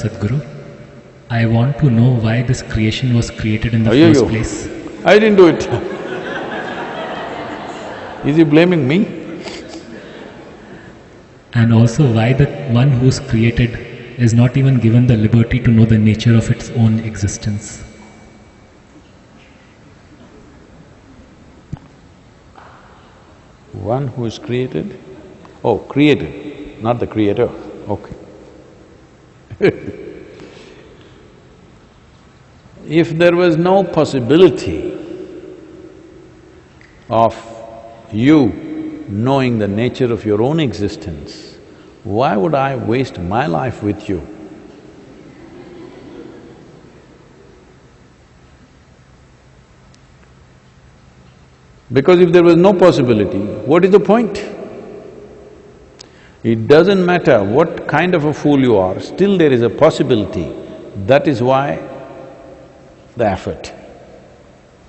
Sadhguru, I want to know why this creation was created in the Ayyo, first place. I didn't do it. Is he blaming me? And also why the one who's created is not even given the liberty to know the nature of its own existence. One who is created? Oh, created, not the creator, okay. If there was no possibility of you knowing the nature of your own existence, why would I waste my life with you? Because if there was no possibility, what is the point? It doesn't matter what kind of a fool you are, still there is a possibility. That is why the effort.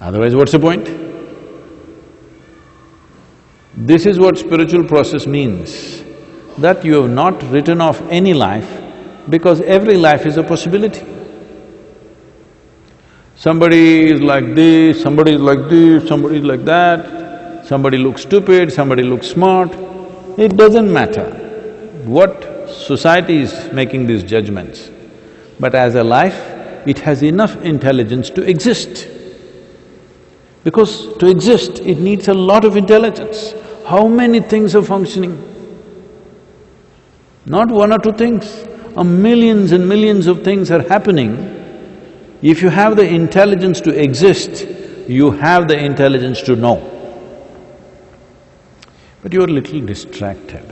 Otherwise, what's the point? This is what spiritual process means, that you have not written off any life because every life is a possibility. Somebody is like this, somebody is like this, somebody is like that, somebody looks stupid, somebody looks smart. It doesn't matter what society is making these judgments, but as a life, it has enough intelligence to exist. Because to exist, it needs a lot of intelligence. How many things are functioning? Not one or two things, millions and millions of things are happening. If you have the intelligence to exist, you have the intelligence to know. But you're a little distracted.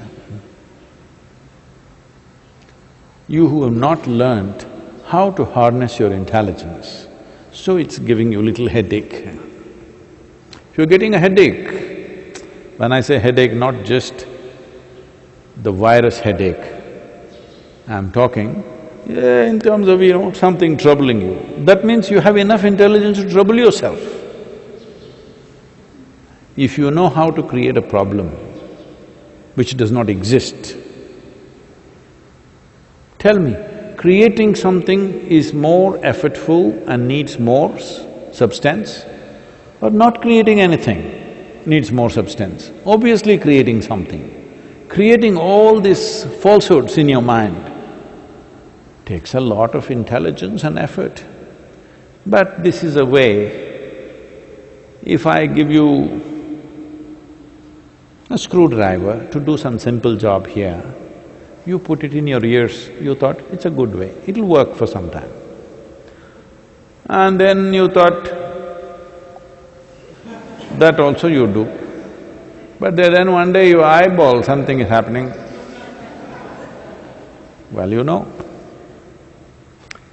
You who have not learned how to harness your intelligence, so it's giving you a little headache. If you're getting a headache, when I say headache, not just the virus headache, I'm talking in terms of, something troubling you, that means you have enough intelligence to trouble yourself. If you know how to create a problem which does not exist, tell me, creating something is more effortful and needs more substance, or not creating anything needs more substance? Obviously creating something. Creating all these falsehoods in your mind takes a lot of intelligence and effort. But this is a way, if I give you a screwdriver to do some simple job here, you put it in your ears, you thought, it's a good way, it'll work for some time. And then you thought, that also you do. But then one day you eyeball something is happening, well, you know.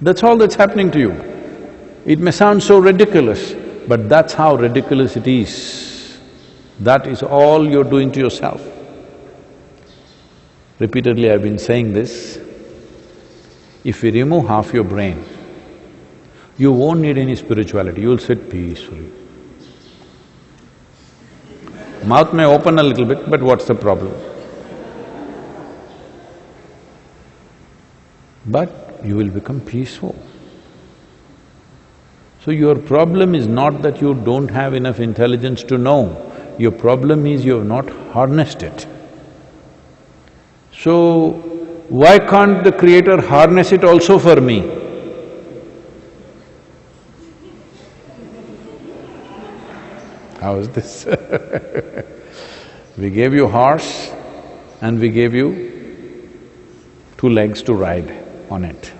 That's all that's happening to you. It may sound so ridiculous, but that's how ridiculous it is. That is all you're doing to yourself. Repeatedly I've been saying this, if we remove half your brain, you won't need any spirituality, you'll sit peacefully. Mouth may open a little bit, but what's the problem? But you will become peaceful. So your problem is not that you don't have enough intelligence to know, your problem is you have not harnessed it. So, why can't the Creator harness it also for me? How is this? We gave you horse and we gave you 2 legs to ride on it.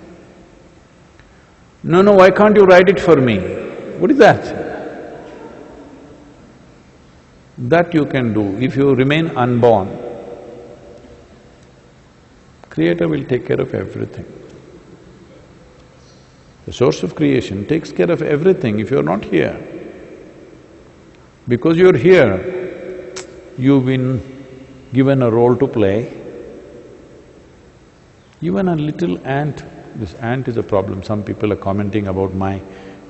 No, why can't you ride it for me? What is that? That you can do. If you remain unborn, Creator will take care of everything. The source of creation takes care of everything if you're not here. Because you're here, you've been given a role to play. Even a little ant, this ant is a problem. Some people are commenting about my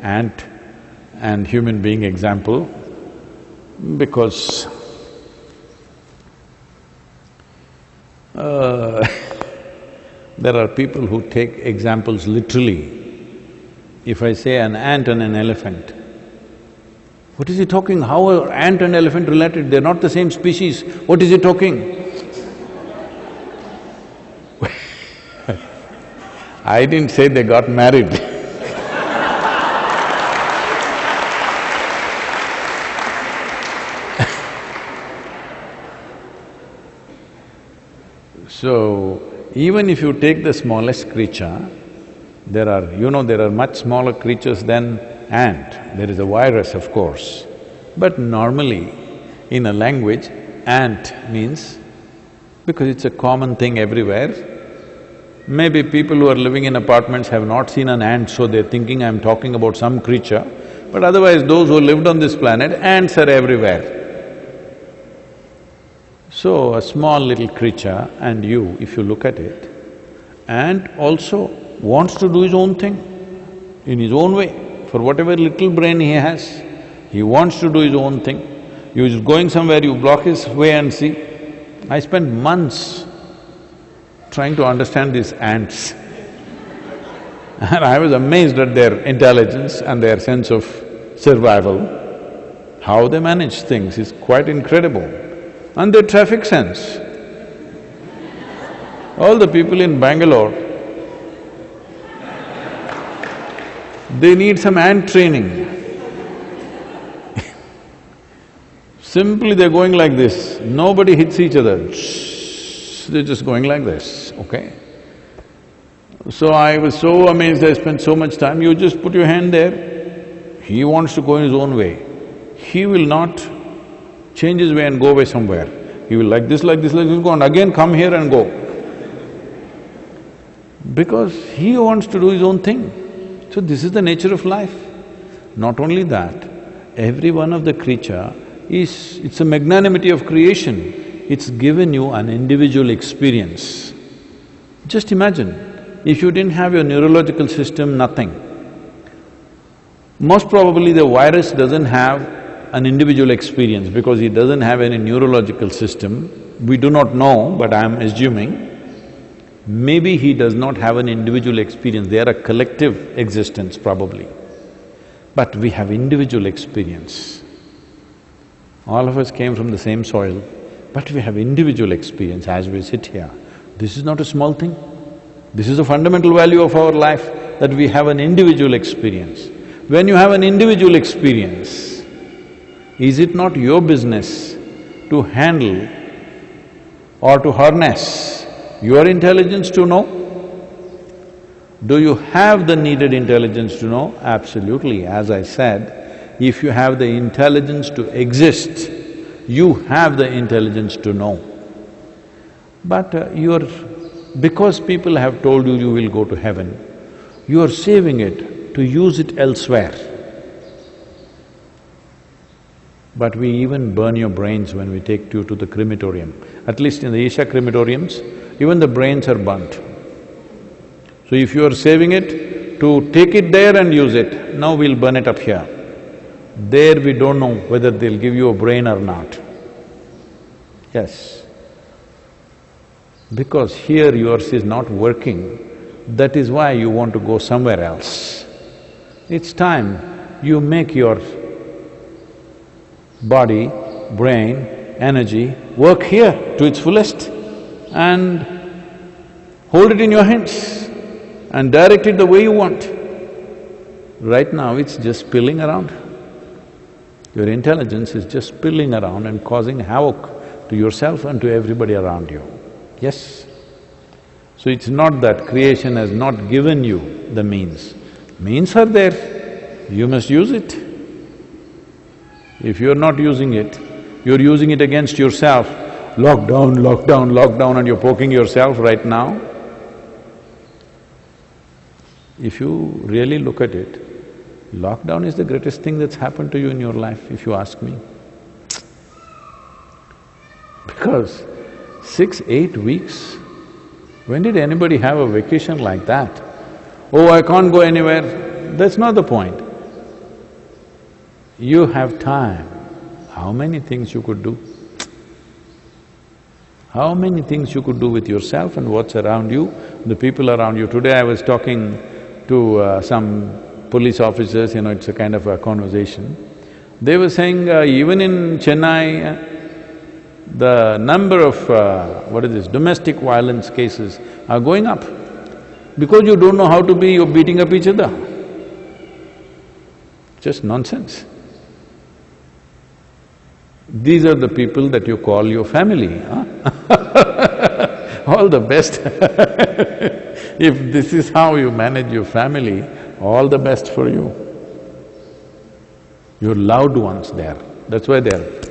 ant and human being example because There are people who take examples literally. If I say an ant and an elephant, what is he talking? How are ant and elephant related? They're not the same species. What is he talking? I didn't say they got married. So, even if you take the smallest creature, there are much smaller creatures than ant. There is a virus, of course. But normally, in a language, ant means, because it's a common thing everywhere, maybe people who are living in apartments have not seen an ant, so they're thinking I'm talking about some creature, but otherwise those who lived on this planet, ants are everywhere. So, a small little creature and you, if you look at it, ant also wants to do his own thing in his own way. For whatever little brain he has, he wants to do his own thing. He's going somewhere, you block his way and see. I spent months trying to understand these ants. And I was amazed at their intelligence and their sense of survival. How they manage things is quite incredible. And their traffic sense. All the people in Bangalore, they need some ant training. Simply they're going like this, nobody hits each other, they're just going like this, okay? So I was so amazed, I spent so much time, you just put your hand there, he wants to go in his own way. He will not change his way and go away somewhere. He will like this, go and again come here and go. Because he wants to do his own thing. So this is the nature of life. Not only that, every one of the creature it's a magnanimity of creation. It's given you an individual experience. Just imagine, if you didn't have your neurological system, nothing. Most probably the virus doesn't have an individual experience because he doesn't have any neurological system. We do not know, but I'm assuming. Maybe he does not have an individual experience, they are a collective existence probably. But we have individual experience. All of us came from the same soil, but we have individual experience as we sit here. This is not a small thing. This is a fundamental value of our life, that we have an individual experience. When you have an individual experience, is it not your business to handle or to harness your intelligence to know? Do you have the needed intelligence to know? Absolutely. As I said, if you have the intelligence to exist, you have the intelligence to know. But because people have told you you will go to heaven, you are saving it to use it elsewhere. But we even burn your brains when we take you to the crematorium. At least in the Isha crematoriums, even the brains are burnt. So if you are saving it to take it there and use it, now we'll burn it up here. There we don't know whether they'll give you a brain or not. Yes. Because here yours is not working, that is why you want to go somewhere else. It's time you make your body, brain, energy work here to its fullest and hold it in your hands and direct it the way you want. Right now it's just spilling around. Your intelligence is just spilling around and causing havoc to yourself and to everybody around you. Yes? So it's not that creation has not given you the means. Means are there, you must use it. If you're not using it, you're using it against yourself. Lockdown, lockdown, lockdown, and you're poking yourself right now. If you really look at it, lockdown is the greatest thing that's happened to you in your life, if you ask me. Because 6, 8 weeks, when did anybody have a vacation like that? Oh, I can't go anywhere. That's not the point. You have time. How many things you could do? How many things you could do with yourself and what's around you the people around you. Today I was talking to some police officers, it's a kind of a conversation. They were saying even in Chennai, the number of domestic violence cases are going up. Because you don't know how to be, you're beating up each other. Just nonsense. These are the people that you call your family, huh? All the best. If this is how you manage your family, all the best for you. Your loved ones there, that's why they're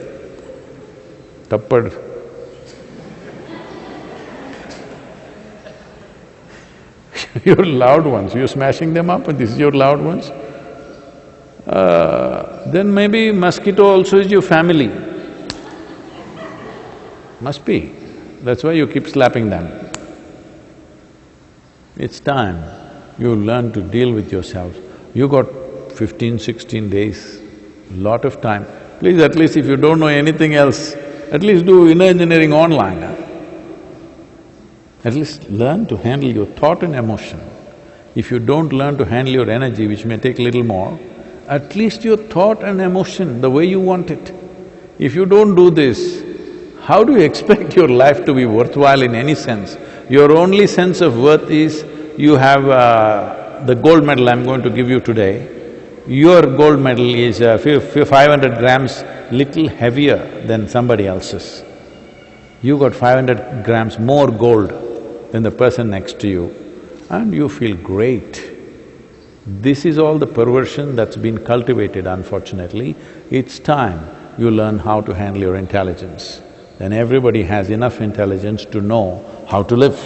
tappad. Your loved ones, you're smashing them up and this is your loved ones. Then maybe mosquito also is your family. Must be. That's why you keep slapping them. It's time you learn to deal with yourself. You got 15, 16 days, lot of time. Please, at least if you don't know anything else, at least do inner engineering online. At least learn to handle your thought and emotion. If you don't learn to handle your energy, which may take little more, at least your thought and emotion, the way you want it. If you don't do this, how do you expect your life to be worthwhile in any sense? Your only sense of worth is you have the gold medal I'm going to give you today. Your gold medal is 500 grams little heavier than somebody else's. You got 500 grams more gold than the person next to you and you feel great. This is all the perversion that's been cultivated, unfortunately. It's time you learn how to handle your intelligence. Then everybody has enough intelligence to know how to live.